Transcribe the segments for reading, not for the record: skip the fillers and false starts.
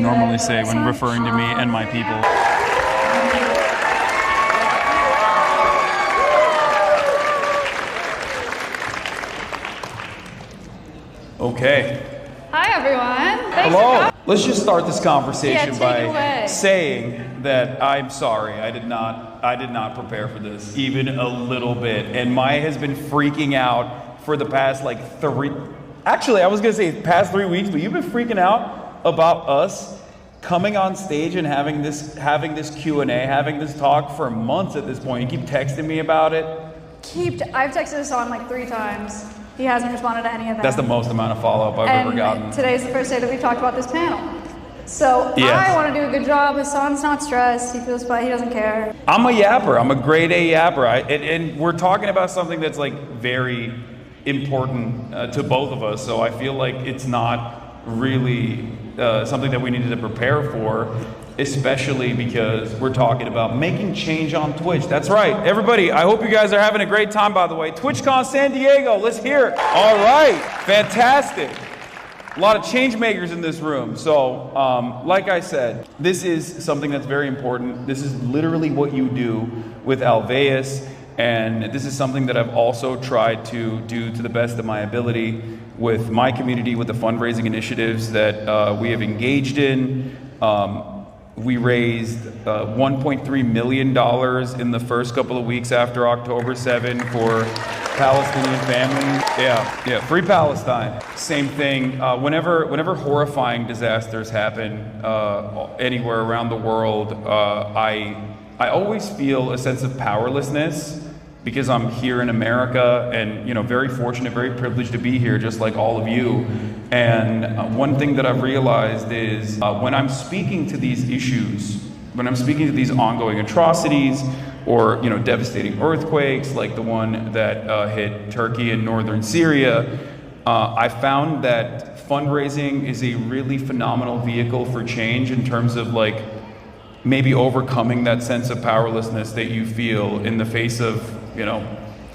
normally say when referring to me and my people. Okay. Hi, everyone. Thanks Hello. Let's just start this conversation Yeah, by saying that I'm sorry. I did not prepare for this even a little bit. And Maya has been freaking out for the past past 3 weeks, but you've been freaking out about us coming on stage and having this Q&A, having this talk for months at this point. You keep texting me about it. I've texted Hasan like 3 times. He hasn't responded to any of them. That's the most amount of follow-up I've ever gotten. Today's the first day that we've talked about this panel. So yes. I want to do a good job. Hasan's not stressed. He feels fine. He doesn't care. I'm a yapper. I'm a grade A yapper. And we're talking about something that's like very important to both of us. So I feel like it's not really something that we needed to prepare for, especially because we're talking about making change on Twitch. That's right. Everybody, I hope you guys are having a great time, by the way. TwitchCon San Diego, let's hear it. All right, fantastic. A lot of change makers in this room. So, like I said, this is something that's very important. This is literally what you do with Alveus, and this is something that I've also tried to do to the best of my ability with my community, with the fundraising initiatives that we have engaged in. We raised $1.3 million in the first couple of weeks after October 7 for Palestinian families. Yeah, free Palestine. Same thing. Whenever horrifying disasters happen anywhere around the world, I always feel a sense of powerlessness because I'm here in America and very fortunate, very privileged to be here, just like all of you. And one thing that I've realized is when I'm speaking to these issues, when I'm speaking to these ongoing atrocities or devastating earthquakes like the one that hit Turkey and northern Syria, I found that fundraising is a really phenomenal vehicle for change in terms of maybe overcoming that sense of powerlessness that you feel in the face of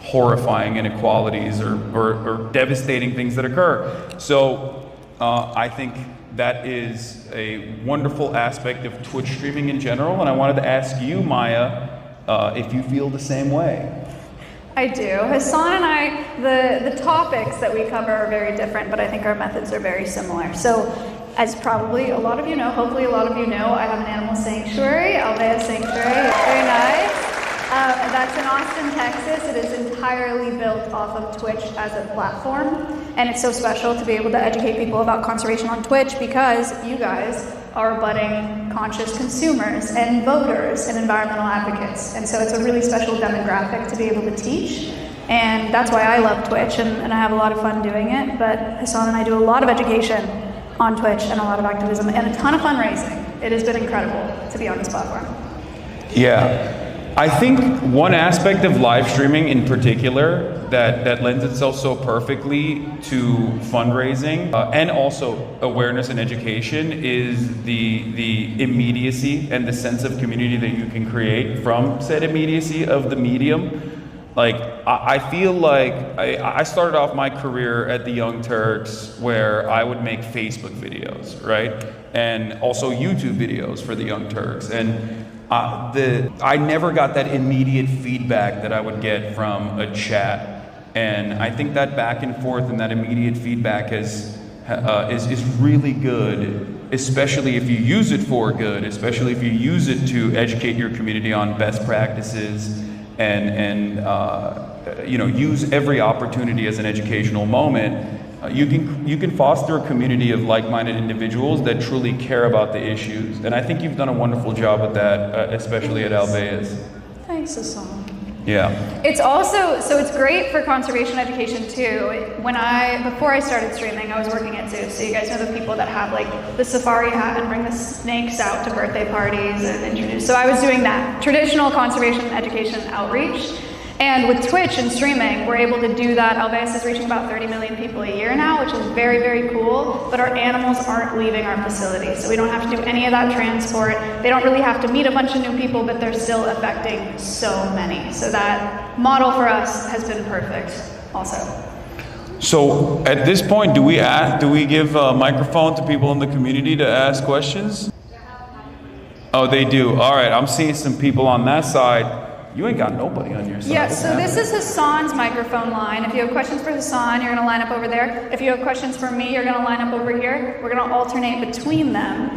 horrifying inequalities or devastating things that occur. So I think that is a wonderful aspect of Twitch streaming in general, and I wanted to ask you, Maya, if you feel the same way. I do. Hasan and I, the topics that we cover are very different, but I think our methods are very similar. So, as probably a lot of you know, hopefully a lot of you know, I have an animal sanctuary, Alveus Sanctuary. It's very nice. That's in Austin, Texas. It is entirely built off of Twitch as a platform. And it's so special to be able to educate people about conservation on Twitch because you guys are budding conscious consumers and voters and environmental advocates. And so it's a really special demographic to be able to teach. And that's why I love Twitch and I have a lot of fun doing it. But Hasan and I do a lot of education on Twitch and a lot of activism and a ton of fundraising. It has been incredible to be on this platform. Yeah. I think one aspect of live streaming in particular that lends itself so perfectly to fundraising and also awareness and education is the immediacy and the sense of community that you can create from said immediacy of the medium. I feel like I started off my career at the Young Turks where I would make Facebook videos, right? And also YouTube videos for the Young Turks. And I never got that immediate feedback that I would get from a chat. And I think that back and forth and that immediate feedback is really good, especially if you use it for good, especially if you use it to educate your community on best practices and use every opportunity as an educational moment. You can foster a community of like-minded individuals that truly care about the issues. And I think you've done a wonderful job with that, especially at Alveus. Thanks, Hasan. Yeah. It's also, so it's great for conservation education too. Before I started streaming, I was working at zoos. So you guys know the people that have the safari hat and bring the snakes out to birthday parties and introduce. So I was doing that, traditional conservation education outreach. And with Twitch and streaming, we're able to do that. Alveus is reaching about 30 million people a year now, which is very, very cool. But our animals aren't leaving our facility, so we don't have to do any of that transport. They don't really have to meet a bunch of new people, but they're still affecting so many. So that model for us has been perfect also. So at this point, do we give a microphone to people in the community to ask questions? Oh, they do. All right, I'm seeing some people on that side. You ain't got nobody on your side. Yeah, so this is Hasan's microphone line. If you have questions for Hasan, you're going to line up over there. If you have questions for me, you're going to line up over here. We're going to alternate between them.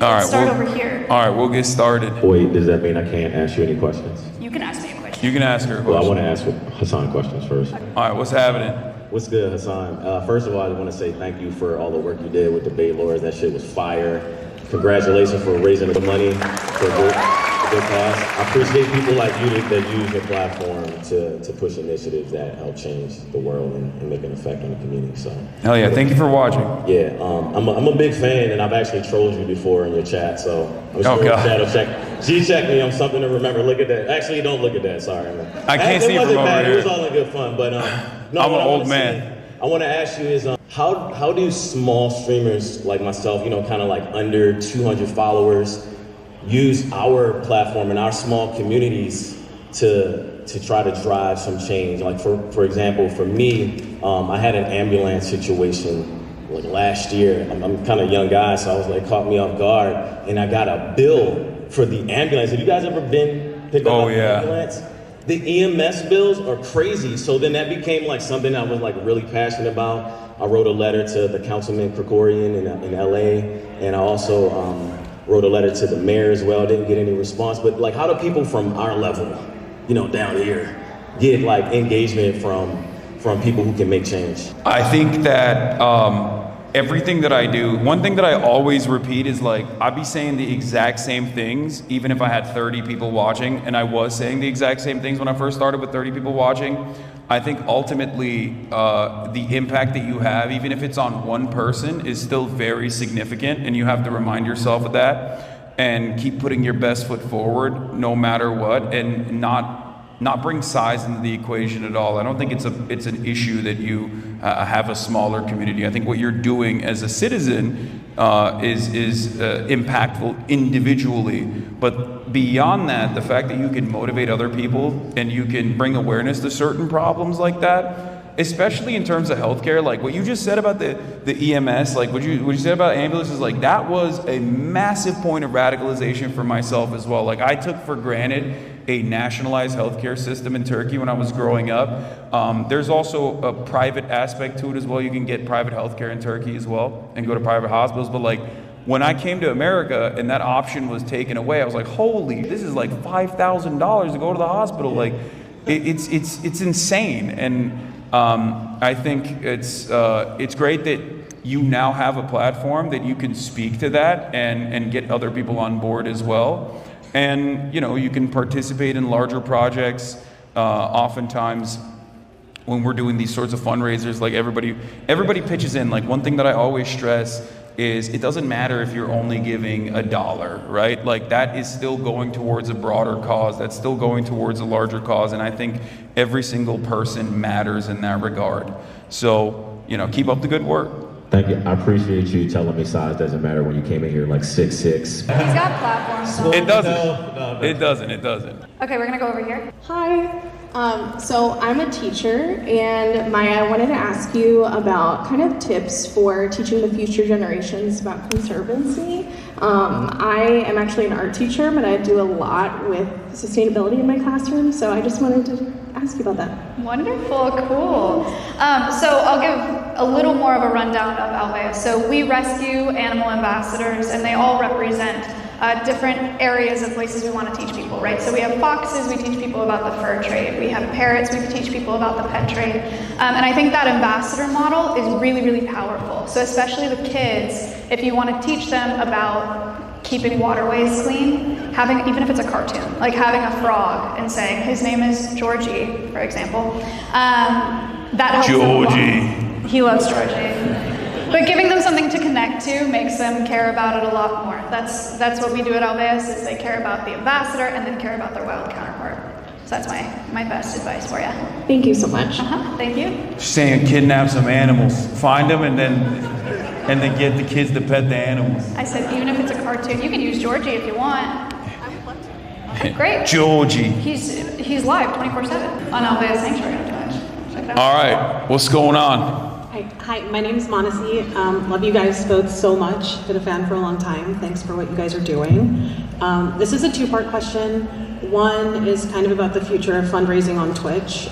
All right, start over here. All right, we'll get started. Wait, does that mean I can't ask you any questions? You can ask me a question. You can ask her a question. Well, I want to ask Hasan questions first. All right, what's happening? What's good, Hasan? First of all, I want to say thank you for all the work you did with the Debate Lords. That shit was fire. Congratulations for raising the money for a good cause. I appreciate people like you that use your platform to push initiatives that help change the world and make an effect on the community. So, hell yeah, thank you for watching. Yeah, I'm a big fan, and I've actually trolled you before in your chat, so I'm sure shadow check. G-check me on something to remember. Look at that. Actually, don't look at that. Sorry, man. I can't see it from over here. It was all in good fun, but no, I'm an old man. I want to ask you is how do small streamers like myself, kind of like under 200 followers, use our platform and our small communities to try to drive some change? Like for example, for me, I had an ambulance situation like last year. I'm kind of a young guy, so I was like, caught me off guard, and I got a bill for the ambulance. Have you guys ever been picked up by an ambulance? The EMS bills are crazy. So then that became like something I was like really passionate about. I wrote a letter to the Councilman Krikorian in LA, and I also wrote a letter to the mayor as well. Didn't get any response, but like, how do people from our level, down here, get like engagement from people who can make change? I think that everything that I do, one thing that I always repeat is like, I be saying the exact same things, even if I had 30 people watching, and I was saying the exact same things when I first started with 30 people watching. I think ultimately the impact that you have, even if it's on one person, is still very significant, and you have to remind yourself of that and keep putting your best foot forward no matter what, and not bring size into the equation at all. I don't think it's an issue that you have a smaller community. I think what you're doing as a citizen is impactful individually, but beyond that, the fact that you can motivate other people and you can bring awareness to certain problems like that, especially in terms of healthcare, like what you just said about the EMS, like what you said about ambulances, like that was a massive point of radicalization for myself as well. Like I took for granted a nationalized healthcare system in Turkey when I was growing up. There's also a private aspect to it as well. You can get private healthcare in Turkey as well and go to private hospitals. But like when I came to America and that option was taken away, I was like, holy, this is like $5,000 to go to the hospital. Like it's insane. And I think it's great that you now have a platform that you can speak to that and get other people on board as well. And you can participate in larger projects. Oftentimes when we're doing these sorts of fundraisers, like everybody pitches in. Like one thing that I always stress is it doesn't matter if you're only giving $1, right? Like that is still going towards a broader cause. That's still going towards a larger cause. And I think every single person matters in that regard. So, keep up the good work. Thank you. I appreciate you telling me size doesn't matter when you came in here like 6'6". He's got platforms. So. It doesn't. It doesn't. Okay, we're gonna go over here. Hi. So I'm a teacher, and Maya, I wanted to ask you about kind of tips for teaching the future generations about conservancy. I am actually an art teacher, but I do a lot with sustainability in my classroom, so I just wanted to ask you about that. Wonderful, cool. So I'll give a little more of a rundown of Alvea. So we rescue animal ambassadors, and they all represent different areas of places we want to teach people, right? So we have foxes, we teach people about the fur trade. We have parrots, we teach people about the pet trade. And I think that ambassador model is really, really powerful. So especially with kids, if you want to teach them about keeping waterways clean, even if it's a cartoon, like having a frog and saying, his name is Georgie, for example, that helps them. He loves Georgie. But giving them something to connect to makes them care about it a lot more. That's what we do at Alveus, is they care about the ambassador and then care about their wild counterpart. So that's my best advice for you. Thank you so much. Thank you. She's saying kidnap some animals, find them, and then get the kids to pet the animals. I said even if it's a cartoon, you can use Georgie if you want. Okay, great. Georgie. He's live 24/7 on Alveus Sanctuary. check it out. All right, what's going on? Hi, my name is Manasi. Love you guys both so much. Been a fan for a long time. Thanks for what you guys are doing. This is a two-part question. One is kind of about the future of fundraising on Twitch.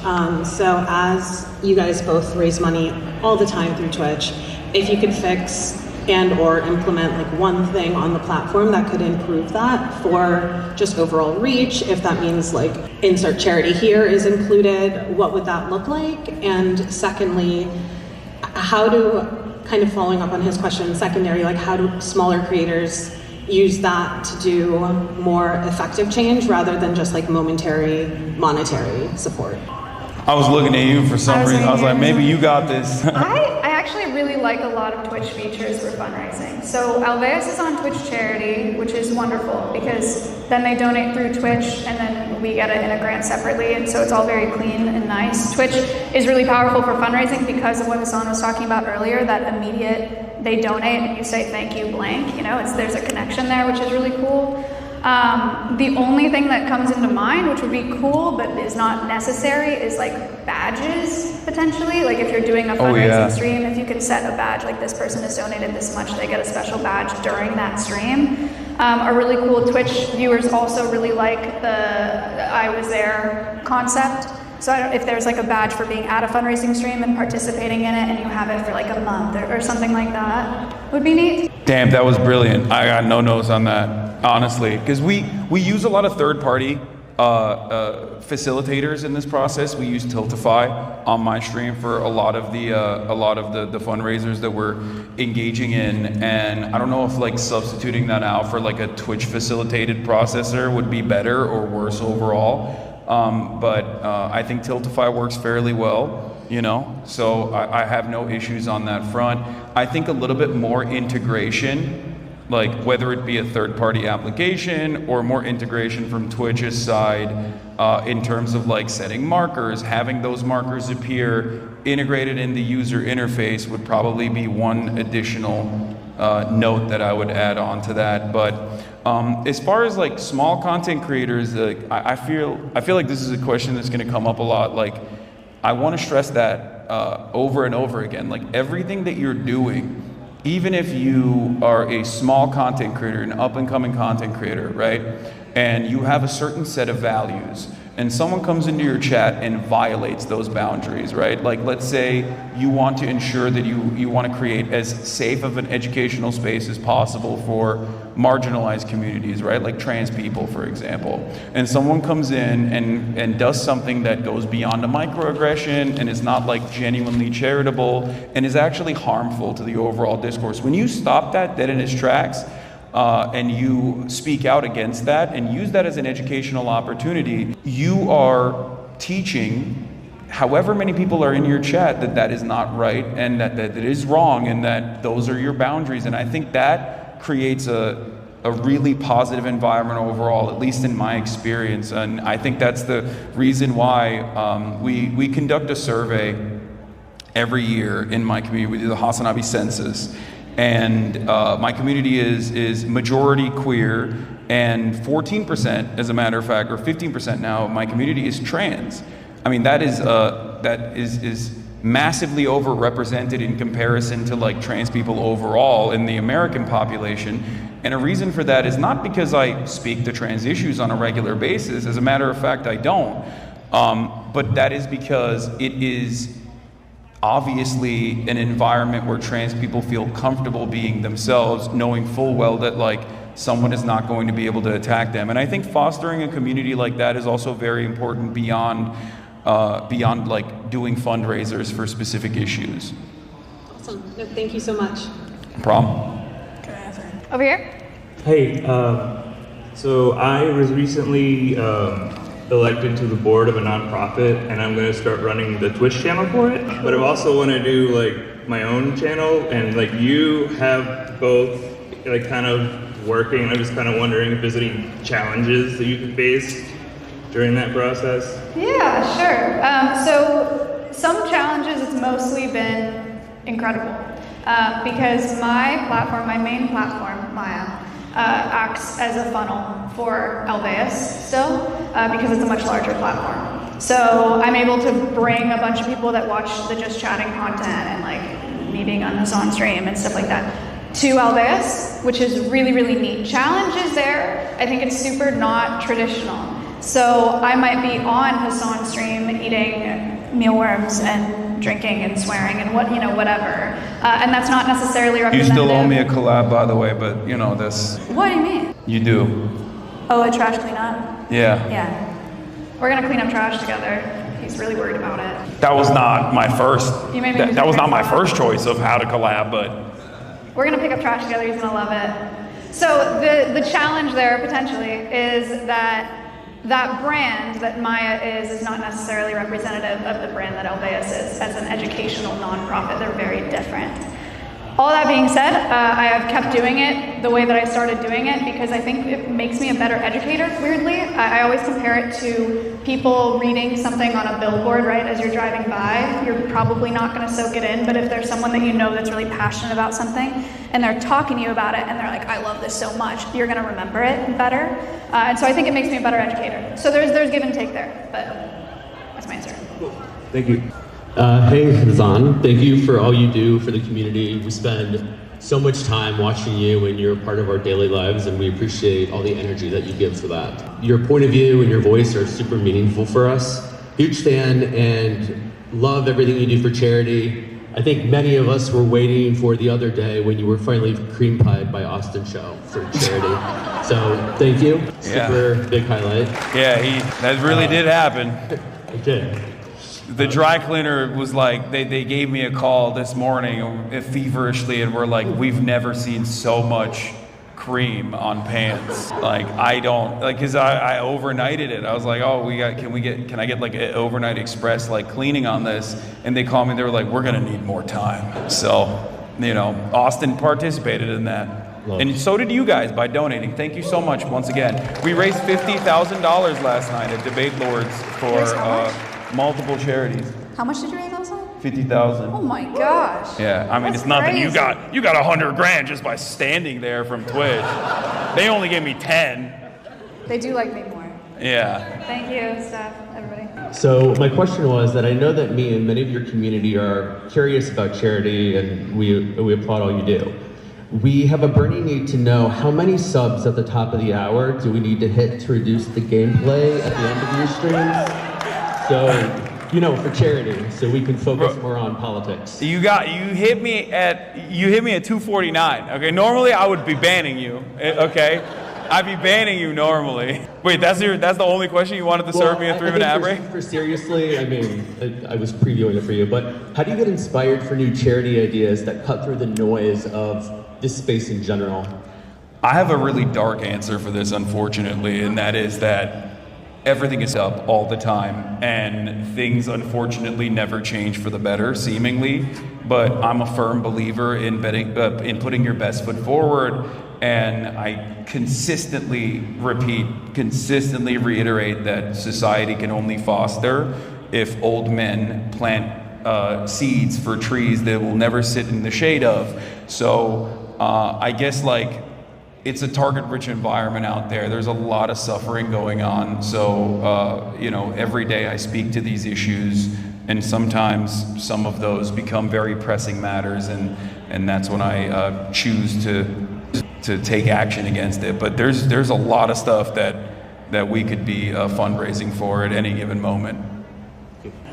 So as you guys both raise money all the time through Twitch, if you could fix and or implement like one thing on the platform that could improve that for just overall reach, if that means like insert charity here is included, what would that look like? And secondly, how do, kind of following up on his question, secondary, like how do smaller creators use that to do more effective change rather than just like momentary monetary support? I was looking at you for some reason. I was like, maybe you got this. I actually really like a lot of Twitch features for fundraising. So Alveus is on Twitch Charity, which is wonderful because then they donate through Twitch and then we get it in a grant separately, and so it's all very clean and nice. Twitch is really powerful for fundraising because of what Hasan was talking about earlier, that immediate, they donate and you say thank you blank, you know, there's a connection there, which is really cool. The only thing that comes into mind, which would be cool but is not necessary, is like badges potentially. Like if you're doing a fundraising stream, if you could set a badge, like this person has donated this much, they get a special badge during that stream. A really cool Twitch viewers also really like the I was there concept. So if there's like a badge for being at a fundraising stream and participating in it and you have it for like a month or something like that, would be neat. Damn, that was brilliant. I got no notes on that, honestly, because we use a lot of third-party facilitators in this process. We use Tiltify on my stream for a lot of the fundraisers that we're engaging in, and I don't know if like substituting that out for like a Twitch facilitated processor would be better or worse overall. But I think Tiltify works fairly well, you know, so I have no issues on that front. I think a little bit more integration, like whether it be a third-party application or more integration from Twitch's side in terms of like setting markers, having those markers appear integrated in the user interface would probably be one additional note that I would add on to that. But as far as like small content creators, I feel like this is a question that's going to come up a lot. Like, I want to stress that over and over again. Like everything that you're doing, even if you are a small content creator, an up-and-coming content creator, right? And you have a certain set of values, and someone comes into your chat and violates those boundaries, right? Like, let's say you want to ensure that you want to create as safe of an educational space as possible for marginalized communities, right? Like trans people, for example. And someone comes in and does something that goes beyond a microaggression and is not like genuinely charitable and is actually harmful to the overall discourse. When you stop that dead in its tracks, and you speak out against that and use that as an educational opportunity, you are teaching however many people are in your chat that that is not right and that it is wrong and that those are your boundaries. And I think that creates a really positive environment overall, at least in my experience. And I think that's the reason why we conduct a survey every year in my community. We do the HasanAbi census. And my community is majority queer, and 14%, as a matter of fact, or 15% now, my community is trans. I mean, that is massively overrepresented in comparison to like trans people overall in the American population. And a reason for that is not because I speak to trans issues on a regular basis. As a matter of fact, I don't. But that is because it is obviously an environment where trans people feel comfortable being themselves, knowing full well that like someone is not going to be able to attack them. And I think fostering a community like that is also very important beyond like doing fundraisers for specific issues. Awesome. No, thank you so much. No problem. Over here. Hey, so I was recently elected to the board of a nonprofit, and I'm going to start running the Twitch channel for it. But I also want to do like my own channel, and like you have both like kind of working. I'm just kind of wondering if there's any challenges that you can face during that process. Yeah, sure. So some challenges, it's mostly been incredible because my platform, my main platform, Maya, acts as a funnel for Alveus still because it's a much larger platform. So I'm able to bring a bunch of people that watch the Just Chatting content and like me being on Hasan stream and stuff like that to Alveus, which is really, really neat. Challenges there, I think it's super not traditional. So I might be on Hasan stream eating mealworms and drinking and swearing and whatever. And that's not necessarily You representative. still owe me a collab, by the way, but you know this. What do you mean? You do. Oh, a trash cleanup? Yeah. Yeah. We're gonna clean up trash together. He's really worried about it. That was not my first. You made me That was not my collab. first choice of how to collab, but We're gonna pick up trash together, he's gonna love it. So the challenge there potentially is that brand that Maya is not necessarily representative of the brand that Alveus is as an educational nonprofit. They're very different. All that being said, I have kept doing it the way that I started doing it because I think it makes me a better educator, weirdly. I always compare it to people reading something on a billboard, right? As you're driving by, you're probably not gonna soak it in, but if there's someone that you know that's really passionate about something and they're talking to you about it and they're like, I love this so much, you're gonna remember it better. And so I think it makes me a better educator. So there's give and take there, but that's my answer. Thank you. Hey, Hasan, thank you for all you do for the community. We spend so much time watching you and you're a part of our daily lives and we appreciate all the energy that you give for that. Your point of view and your voice are super meaningful for us. Huge fan and love everything you do for charity. I think many of us were waiting for the other day when you were finally cream pied by Austin Show for charity. So thank you, super big highlight. yeah, that really did happen. It did. The dry cleaner was like, they gave me a call this morning feverishly and were like, we've never seen so much cream on pants. Like, I don't, like, cause I overnighted it. I was like, oh, can I get like an overnight express, like cleaning on this? And they called me, they were like, we're gonna need more time. So, Austin participated in that. And so did you guys by donating. Thank you so much once again. We raised $50,000 last night at Debate Lords for multiple charities. How much did you raise outside? 50,000. Oh my gosh. Yeah, I mean, That's it's nothing. crazy. You got $100,000 just by standing there from Twitch. They only gave me 10. They do like me more. Yeah. Thank you, staff, everybody. So my question was that I know that me and many of your community are curious about charity and we applaud all you do. We have a burning need to know how many subs at the top of the hour do we need to hit to reduce the gameplay at the end of your streams? So, for charity, so we can focus more on politics. You hit me at 249. Okay, normally I would be banning you. Okay, I'd be banning you normally. Wait, that's the only question you wanted to serve me a 3-minute ad break? For seriously, I mean, I was previewing it for you, but how do you get inspired for new charity ideas that cut through the noise of this space in general? I have a really dark answer for this, unfortunately, and that is that everything is up all the time, and things unfortunately never change for the better, seemingly. But I'm a firm believer in putting your best foot forward, and I consistently reiterate that society can only foster if old men plant seeds for trees that will never sit in the shade of. So I guess it's a target-rich environment out there. There's a lot of suffering going on. So, every day I speak to these issues, and sometimes some of those become very pressing matters, and that's when I choose to take action against it. But there's a lot of stuff that we could be fundraising for at any given moment.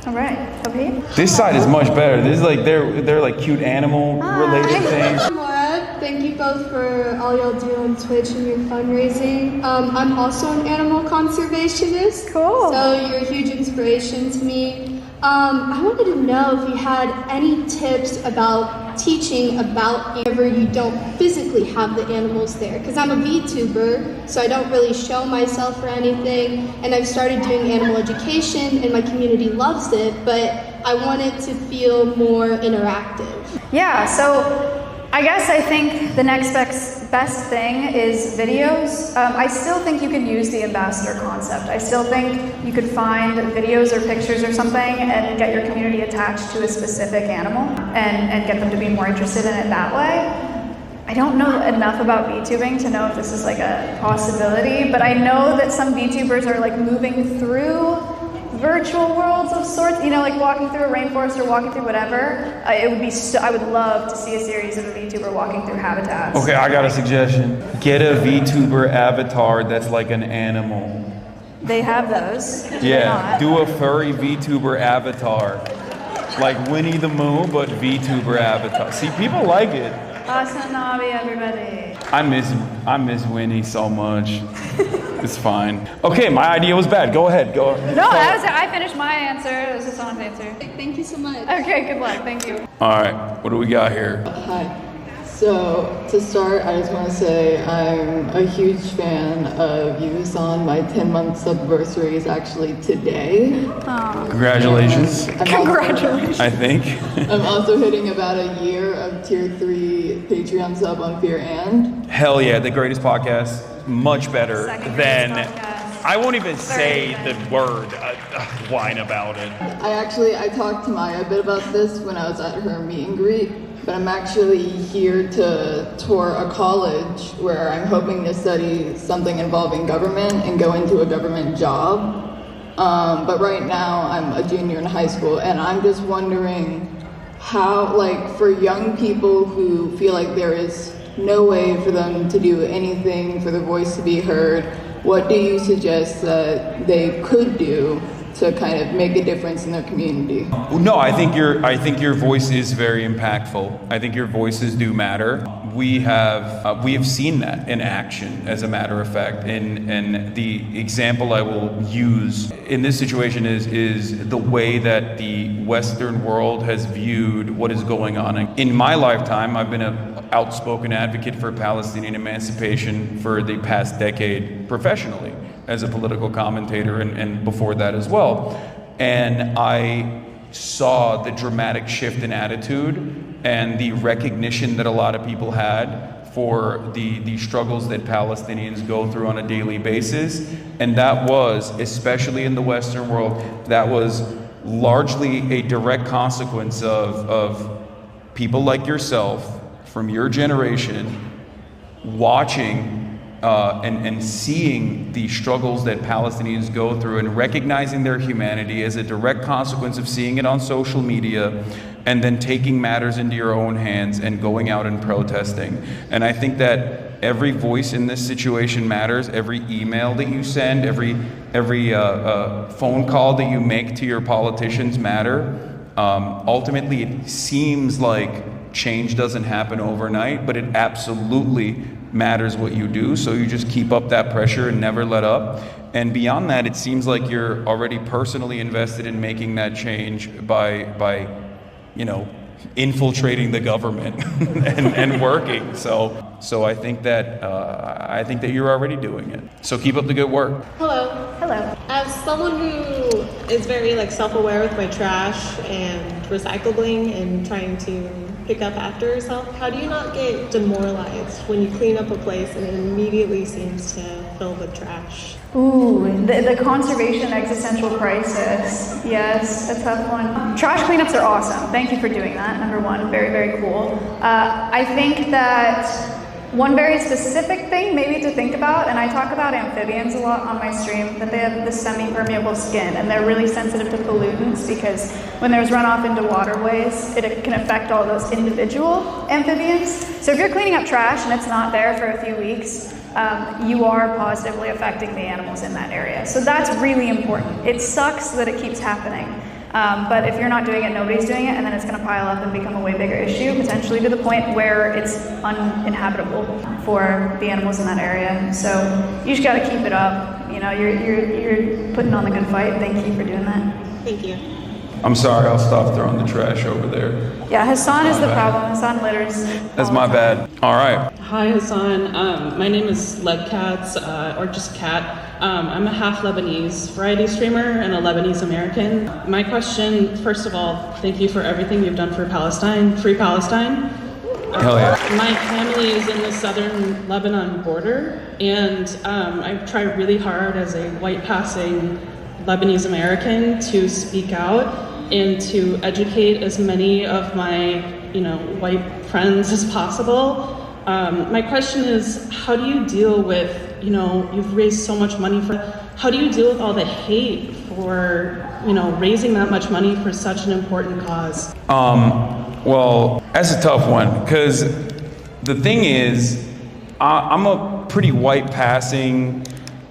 All right, okay. This side is much better. This is they're like cute animal related things. Thank you both for all y'all do on Twitch and your fundraising. I'm also an animal conservationist. Cool. So you're a huge inspiration to me. I wanted to know if you had any tips about teaching about whenever you don't physically have the animals there. Because I'm a VTuber, so I don't really show myself or anything. And I've started doing animal education, and my community loves it, but I want it to feel more interactive. Yeah, so I think the next best thing is videos. I still think you can use the ambassador concept. I still think you could find videos or pictures or something and get your community attached to a specific animal and get them to be more interested in it that way. I don't know enough about VTubing to know if this is a possibility, but I know that some VTubers are moving through virtual worlds of sorts, you know, like walking through a rainforest or walking through whatever, it would be I would love to see a series of a VTuber walking through habitats. Okay, I got a suggestion. Get a VTuber avatar that's like an animal. They have those. Yeah, do a furry VTuber avatar. Like Winnie the Pooh, but VTuber avatar. See, people like it. HasanAbi, everybody. I miss Winnie so much. It's fine. Okay, my idea was bad. Go ahead. Go. No, I finished my answer. This is Hasan's answer. Thank you so much. Okay, good luck. Thank you. All right, what do we got here? Hi. So, to start, I just want to say I'm a huge fan of you, Hasan. My 10-month anniversary is actually today. Congratulations. Congratulations. I think. I'm also hitting about a year of Tier 3 Patreon sub on Fear and. Hell yeah, the greatest podcast. Much better Second than. greatest podcast. I won't even say the word whine about it. I talked to Maya a bit about this when I was at her meet and greet. But I'm actually here to tour a college where I'm hoping to study something involving government and go into a government job. But right now I'm a junior in high school, and I'm just wondering how, like, for young people who feel like there is no way for them to do anything for their voice to be heard, what do you suggest that they could do to kind of make a difference in their community? No, I think your voice is very impactful. I think your voices do matter. We have seen that in action, as a matter of fact. And the example I will use in this situation is the way that the Western world has viewed what is going on. In my lifetime, I've been an outspoken advocate for Palestinian emancipation for the past decade professionally, as a political commentator and before that as well. And I saw the dramatic shift in attitude and the recognition that a lot of people had for the struggles that Palestinians go through on a daily basis. And that was, especially in the Western world, that was largely a direct consequence of people like yourself from your generation watching and seeing the struggles that Palestinians go through and recognizing their humanity as a direct consequence of seeing it on social media, and then taking matters into your own hands and going out and protesting. And I think that every voice in this situation matters. Every email that you send, every phone call that you make to your politicians matter. Ultimately, it seems like change doesn't happen overnight, but it absolutely matters what you do. So you just keep up that pressure and never let up. And beyond that, it seems like you're already personally invested in making that change by infiltrating the government and working. So I think that you're already doing it. So keep up the good work. Hello. Hello. As someone who is very self-aware with my trash and recycling and trying to pick up after yourself, how do you not get demoralized when you clean up a place and it immediately seems to fill with trash? Ooh, the conservation existential crisis. Yes, a tough one. Trash cleanups are awesome. Thank you for doing that. Number one, very, very cool. I think that one very specific thing maybe to think about, and I talk about amphibians a lot on my stream, that they have this semi-permeable skin and they're really sensitive to pollutants because when there's runoff into waterways, it can affect all those individual amphibians. So if you're cleaning up trash and it's not there for a few weeks, you are positively affecting the animals in that area. So that's really important. It sucks that it keeps happening. But if you're not doing it, nobody's doing it, and then it's going to pile up and become a way bigger issue, potentially to the point where it's uninhabitable for the animals in that area. So you just got to keep it up. You know, you're putting on the good fight. Thank you for doing that. Thank you. I'm sorry, I'll stop throwing the trash over there. Yeah, Hasan is the problem. Hasan litters. That's my bad. All right. Hi, Hasan. My name is Lebcats, or just Cat. I'm a half Lebanese variety streamer and a Lebanese American. My question, first of all, thank you for everything you've done for Palestine, Free Palestine. Hell yeah. My family is in the southern Lebanon border, and I try really hard as a white passing Lebanese American to speak out and to educate as many of my, white friends as possible. My question is, how do you deal with, you've raised so much money for, how do you deal with all the hate for, you know, raising that much money for such an important cause? Well, that's a tough one, because the thing is, I'm a pretty white passing,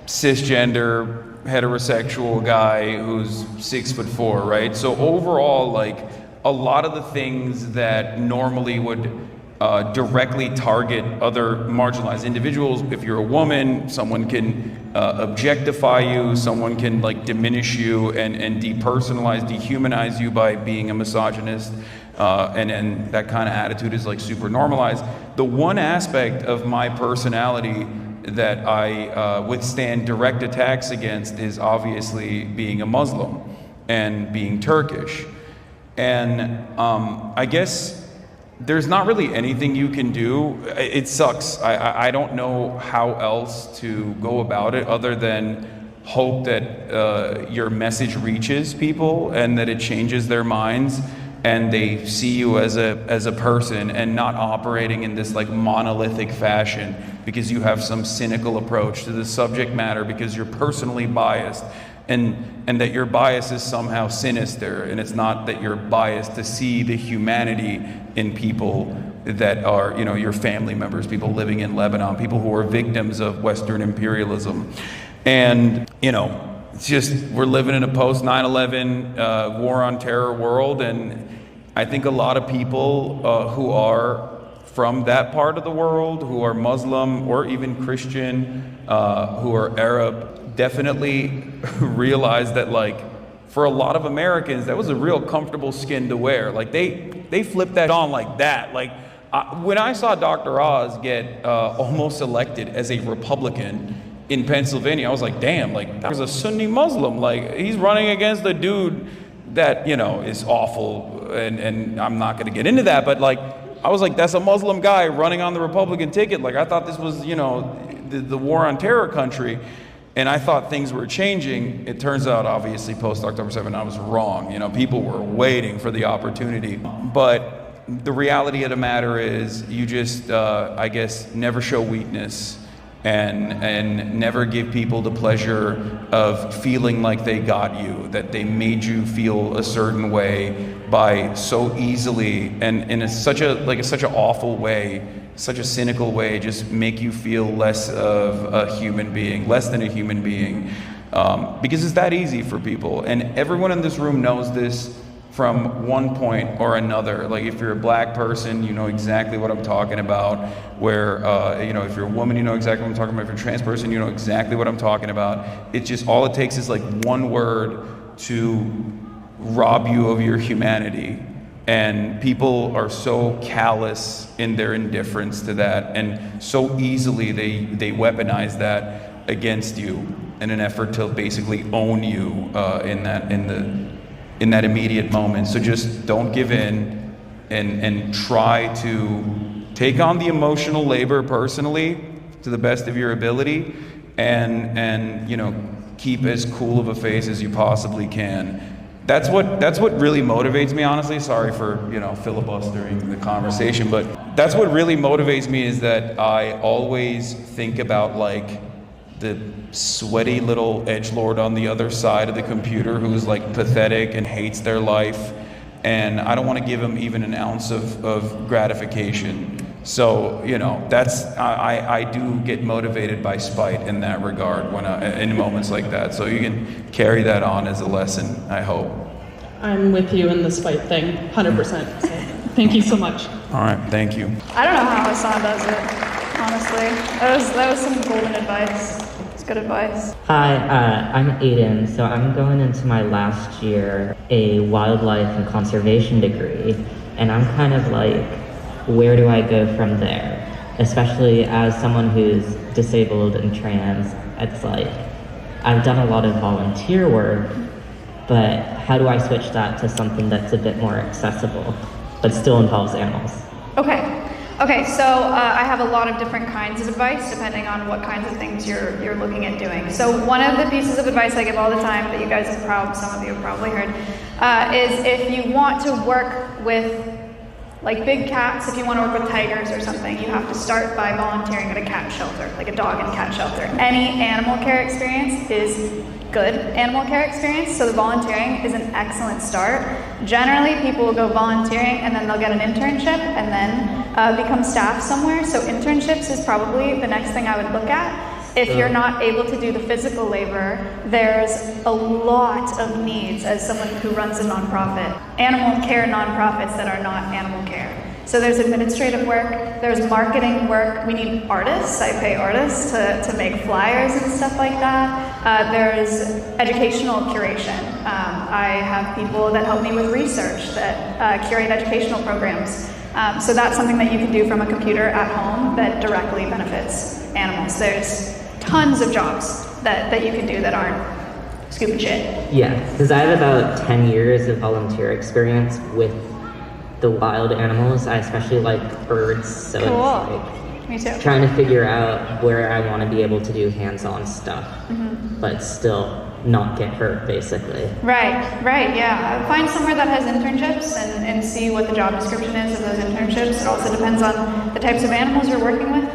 cisgender, heterosexual guy who's 6'4", right? So overall, like, a lot of the things that normally would directly target other marginalized individuals, if you're a woman, someone can objectify you, someone can like diminish you and depersonalize, dehumanize you by being a misogynist, and that kind of attitude is like super normalized. The one aspect of my personality that I withstand direct attacks against is obviously being a Muslim and being Turkish. And I guess there's not really anything you can do. It sucks. I don't know how else to go about it other than hope that your message reaches people and that it changes their minds and they see you as a person and not operating in this like monolithic fashion because you have some cynical approach to the subject matter because you're personally biased, and that your bias is somehow sinister, and it's not that you're biased to see the humanity in people that are, you know, your family members, people living in Lebanon, people who are victims of Western imperialism. And, you know, it's just, we're living in a post 9/11 war on terror world, and I think a lot of people who are from that part of the world, who are Muslim or even Christian, who are Arab, definitely realize that, like, for a lot of Americans, that was a real comfortable skin to wear. Like, they flipped that on like that. Like, when I saw Dr. Oz get almost elected as a Republican in Pennsylvania, I was like, damn, like, there's a Sunni Muslim. Like, he's running against a dude that, you know, is awful, and I'm not gonna get into that, but like, I was like, that's a Muslim guy running on the Republican ticket. Like, I thought this was, you know, the war on terror country, and I thought things were changing. It turns out, obviously, post-October 7, I was wrong. You know, people were waiting for the opportunity. But the reality of the matter is, you just, I guess, never show weakness and never give people the pleasure of feeling like they got you, that they made you feel a certain way by so easily and in such an awful way, such a cynical way, just make you feel less of a human being, less than a human being, because it's that easy for people. And everyone in this room knows this from one point or another. Like, if you're a black person, you know exactly what I'm talking about. Where, you know, if you're a woman, you know exactly what I'm talking about. If you're a trans person, you know exactly what I'm talking about. It's just, all it takes is like one word to rob you of your humanity. And people are so callous in their indifference to that, and so easily they weaponize that against you in an effort to basically own you in that immediate moment. So just don't give in and try to take on the emotional labor personally to the best of your ability, and you know, keep as cool of a face as you possibly can. That's what really motivates me, honestly. Sorry for, you know, filibustering the conversation, but that's what really motivates me, is that I always think about like the sweaty little edgelord on the other side of the computer who's like pathetic and hates their life, and I don't want to give him even an ounce of gratification. So, you know, that's, I do get motivated by spite in that regard when in moments like that. So you can carry that on as a lesson, I hope. I'm with you in the spite thing, 100%. So thank you so much. All right, thank you. I don't know how Hasan does it, honestly. That was some golden advice. It's good advice. Hi, I'm Aiden. So I'm going into my last year a wildlife and conservation degree, and I'm kind of like, where do I go from there? Especially as someone who's disabled and trans, it's like, I've done a lot of volunteer work, but how do I switch that to something that's a bit more accessible, but still involves animals? Okay, so I have a lot of different kinds of advice depending on what kinds of things you're looking at doing. So one of the pieces of advice I give all the time that you guys have some of you have probably heard, is if you want to work with like big cats, if you want to work with tigers or something, you have to start by volunteering at a cat shelter, like a dog and cat shelter. Any animal care experience is good animal care experience. So the volunteering is an excellent start. Generally, people will go volunteering and then they'll get an internship and then become staff somewhere. So internships is probably the next thing I would look at. If you're not able to do the physical labor, there's a lot of needs as someone who runs a nonprofit, animal care nonprofits that are not animal care. So there's administrative work, there's marketing work, we need artists, I pay artists to make flyers and stuff like that. There's educational curation. I have people that help me with research that curate educational programs. So that's something that you can do from a computer at home that directly benefits animals. There's tons of jobs that you can do that aren't scooping shit. Yeah, because I have about 10 years of volunteer experience with the wild animals. I especially like birds, so Cool. it's like Me too. trying to figure out where I want to be able to do hands-on stuff, but still not get hurt, basically. Right, yeah. Find somewhere that has internships and see what the job description is of those internships. It also depends on the types of animals you're working with.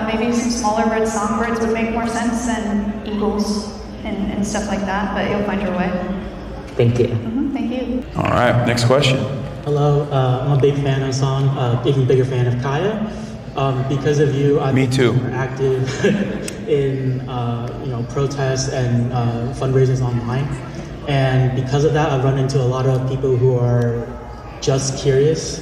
Maybe some smaller birds, songbirds would make more sense than eagles and stuff like that, but you'll find your way. Thank you. Thank you. All right, next question. Hello, I'm a big fan of Hasan, even bigger fan of Kaya. Because of you, I've Me too. been more active in protests and fundraisers online. And because of that, I've run into a lot of people who are just curious,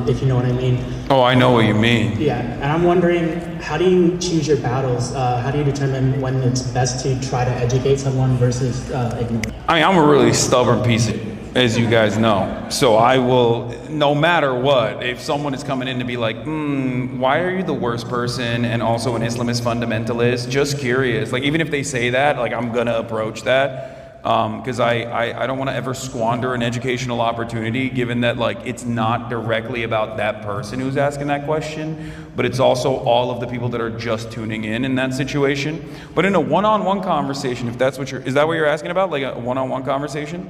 if you know what I mean. Oh, I know what you mean. Yeah, and I'm wondering, how do you choose your battles? How do you determine when it's best to try to educate someone versus ignore? I mean, I'm a really stubborn piece of, as you guys know. So I will, no matter what, if someone is coming in to be like, why are you the worst person and also an Islamist fundamentalist? Just curious. Like, even if they say that, like, I'm gonna approach that. Because I don't want to ever squander an educational opportunity, given that like it's not directly about that person who's asking that question, but it's also all of the people that are just tuning in that situation. But in a one-on-one conversation, if that's what is that what you're asking about, like a one-on-one conversation?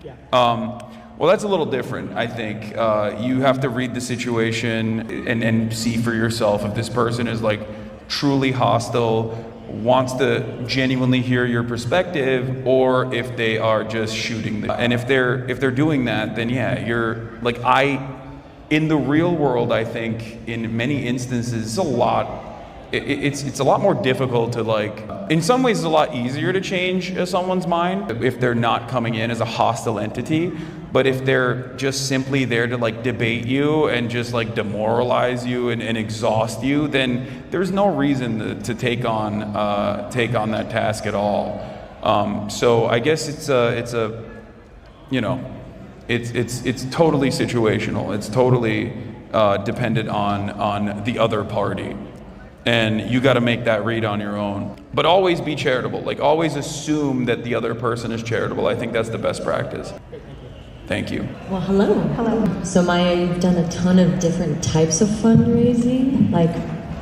Yeah. Well, that's a little different, I think. You have to read the situation and see for yourself if this person is like truly hostile, wants to genuinely hear your perspective, or if they are just shooting the, and if they're doing that, then yeah, you're like, in the real world, I think in many instances it's a lot more difficult to like, in some ways it's a lot easier to change someone's mind if they're not coming in as a hostile entity. But if they're just simply there to like debate you and just like demoralize you and exhaust you, then there's no reason to take on that task at all. So I guess it's totally situational. It's totally dependent on the other party. And you got to make that read on your own. But always be charitable. Like, always assume that the other person is charitable. I think that's the best practice. Thank you. Well, hello. Hello. So Maya, you've done a ton of different types of fundraising, like,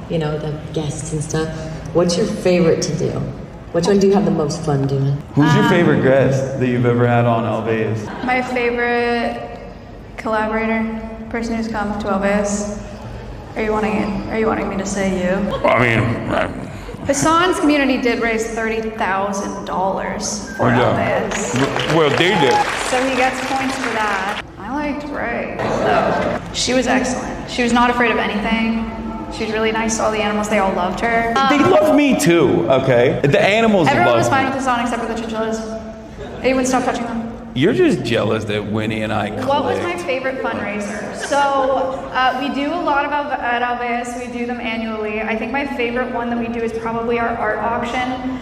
the guests and stuff. What's your favorite to do? Which one do you have the most fun doing? Who's your favorite guest that you've ever had on Alveus? My favorite collaborator, person who's come to Alveus. Are you wanting me to say you? I mean, Hasan's community did raise $30,000 for Alveus. Well, they did. So he gets points for that. I liked Ray, though. She was excellent. She was not afraid of anything. She was really nice to all the animals. They all loved her. They love me too, okay? The animals Everyone love was fine me. with Hasan except for the chinchillas. They wouldn't stop touching them. You're just jealous that Winnie and I clicked. What was my favorite fundraiser? So we do a lot at Alveus. We do them annually. I think my favorite one that we do is probably our art auction.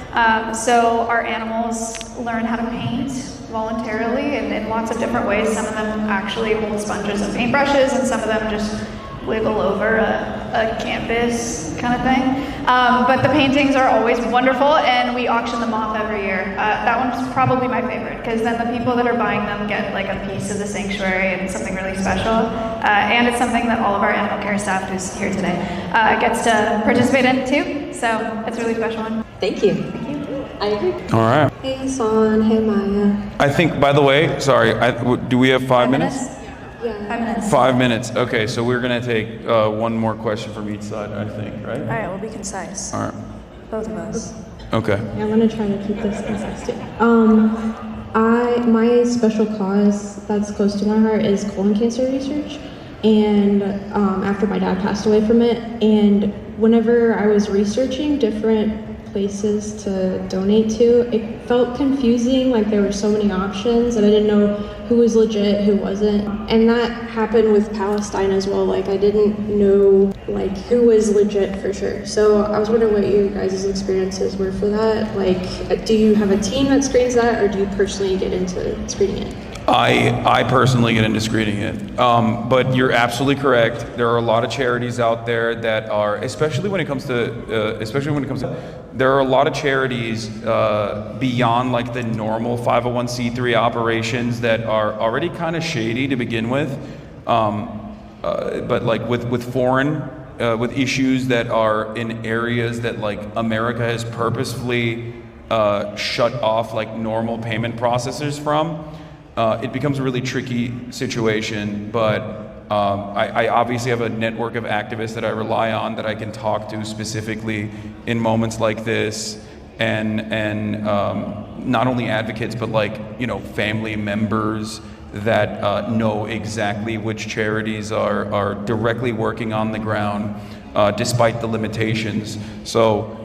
So our animals learn how to paint voluntarily in lots of different ways. Some of them actually hold sponges and paintbrushes, and some of them just wiggle over a canvas kind of thing. But the paintings are always wonderful, and we auction them off every year. That one's probably my favorite, because then the people that are buying them get like a piece of the sanctuary and something really special. And it's something that all of our animal care staff who's here today gets to participate in too. So it's a really special one. Thank you. Thank you. I agree. All right. Hey, Hasan. Hey, Maya. I think, by the way, sorry, do we have 5 minutes? Yeah. 5 minutes. 5 minutes. Okay, so we're going to take one more question from each side, I think, right? All right, we'll be concise. All right. Both of us. Okay. Yeah, I'm gonna try to keep this concise too. My special cause that's close to my heart is colon cancer research. And after my dad passed away from it, and whenever I was researching different places to donate to, it felt confusing, like there were so many options and I didn't know who was legit, who wasn't. And that happened with Palestine as well. Like I didn't know like who was legit for sure. So I was wondering what you guys' experiences were for that. Like, do you have a team that screens that, or do you personally get into screening it? I personally get into screening it, but you're absolutely correct. There are a lot of charities out there that are, especially when it comes to, there are a lot of charities beyond like the normal 501c3 operations that are already kind of shady to begin with, but like with foreign, with issues that are in areas that like America has purposefully shut off like normal payment processors from. It becomes a really tricky situation, but I obviously have a network of activists that I rely on that I can talk to specifically in moments like this, and not only advocates, but like, you know, family members that know exactly which charities are directly working on the ground despite the limitations. So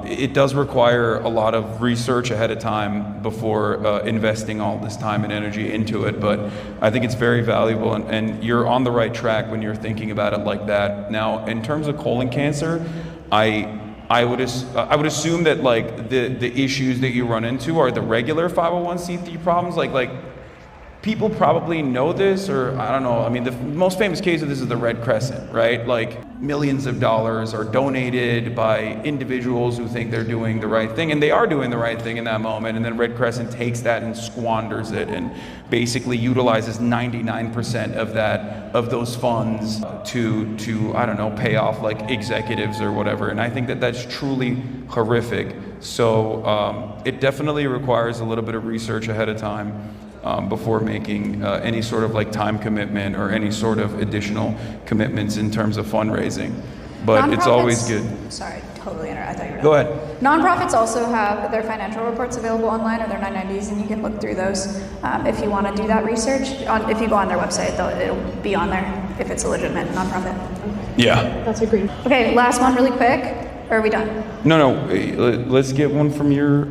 it does require a lot of research ahead of time before investing all this time and energy into it, but I think it's very valuable, and you're on the right track when you're thinking about it like that. Now, in terms of colon cancer, I would assume that like the issues that you run into are the regular 501c3 problems, like people probably know this, or I don't know. I mean, the most famous case of this is the Red Crescent, right? Like millions of dollars are donated by individuals who think they're doing the right thing, and they are doing the right thing in that moment, and then Red Crescent takes that and squanders it and basically utilizes 99% of those funds to I don't know, pay off like executives or whatever. And I think that that's truly horrific. So it definitely requires a little bit of research ahead of time before making any sort of like time commitment or any sort of additional commitments in terms of fundraising. But it's always good. Sorry, totally interrupted. I thought you were Go ahead. Nonprofits also have their financial reports available online, or their 990s, and you can look through those if you want to do that research. If you go on their website, it'll be on there if it's a legitimate nonprofit. Yeah. That's agreed. Okay, last one really quick. Or are we done? No, let's get one from your...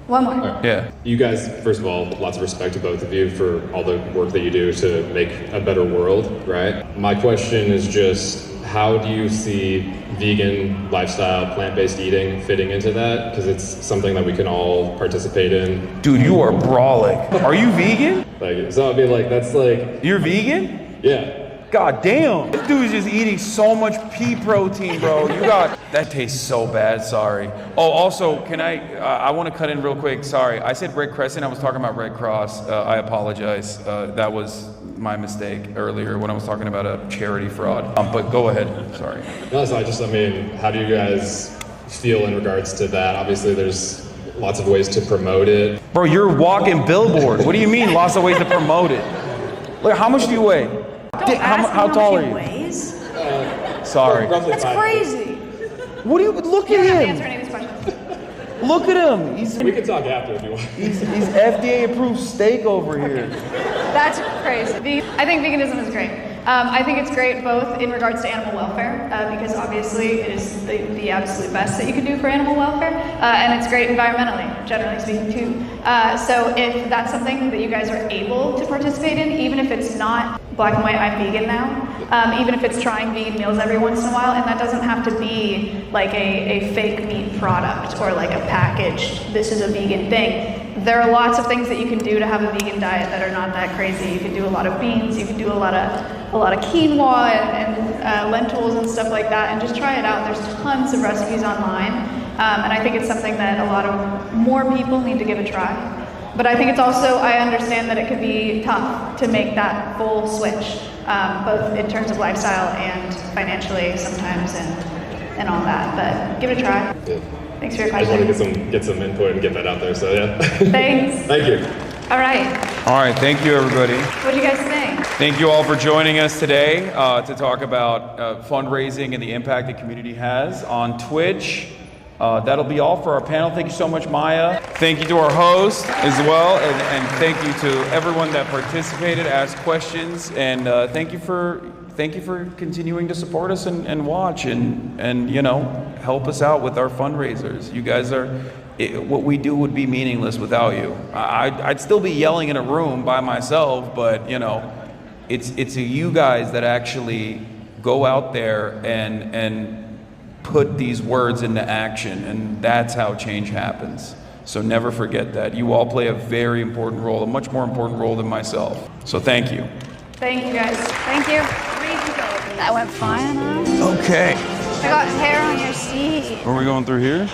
One more. Yeah. You guys, first of all, lots of respect to both of you for all the work that you do to make a better world, right? My question is just, how do you see vegan lifestyle, plant-based eating fitting into that? Because it's something that we can all participate in. Dude, you are brawling. Are you vegan? Like, so I mean, like, that's like... You're vegan? Yeah. God damn. This dude's just eating so much pea protein, bro. That tastes so bad, sorry. Oh, also, can I want to cut in real quick, sorry. I said Red Crescent, I was talking about Red Cross. I apologize. That was my mistake earlier when I was talking about a charity fraud. But go ahead, sorry. No, so I mean, how do you guys feel in regards to that? Obviously, there's lots of ways to promote it. Bro, you're a walking billboard. What do you mean, lots of ways to promote it? Look, how much do you weigh? How tall are you? Sorry. That's crazy. What do you look at him? Answer any of these questions. Look at him. We can talk after if you want. He's FDA approved steak over here. That's crazy. I think veganism is great. I think it's great both in regards to animal welfare, because obviously it is the absolute best that you can do for animal welfare, and it's great environmentally, generally speaking too. So if that's something that you guys are able to participate in, even if it's not black and white, I'm vegan now, even if it's trying vegan meals every once in a while, and that doesn't have to be like a fake meat product or like a packaged, this is a vegan thing. There are lots of things that you can do to have a vegan diet that are not that crazy. You can do a lot of beans, you can do a lot of quinoa and lentils and stuff like that, and just try it out. There's tons of recipes online, and I think it's something that a lot of more people need to give a try. But I think it's also, I understand that it could be tough to make that full switch, both in terms of lifestyle and financially sometimes and all that, but give it a try. Yeah. Thanks for your I question. just want to get some input and get that out there, so yeah. Thanks. Thank you. All right. All right, thank you everybody. What do you guys think? Thank you all for joining us today to talk about fundraising and the impact the community has on Twitch. That'll be all for our panel. Thank you so much, Maya. Thank you to our host as well, and thank you to everyone that participated, asked questions, and thank you for continuing to support us and watch and help us out with our fundraisers. You guys are, what we do would be meaningless without you. I'd still be yelling in a room by myself, but it's you guys that actually go out there and put these words into action, and that's how change happens. So never forget that. You all play a very important role, a much more important role than myself. So thank you. Thank you, guys. Thank you. That went fine, huh? Okay. I got hair on your seat. Are we going through here?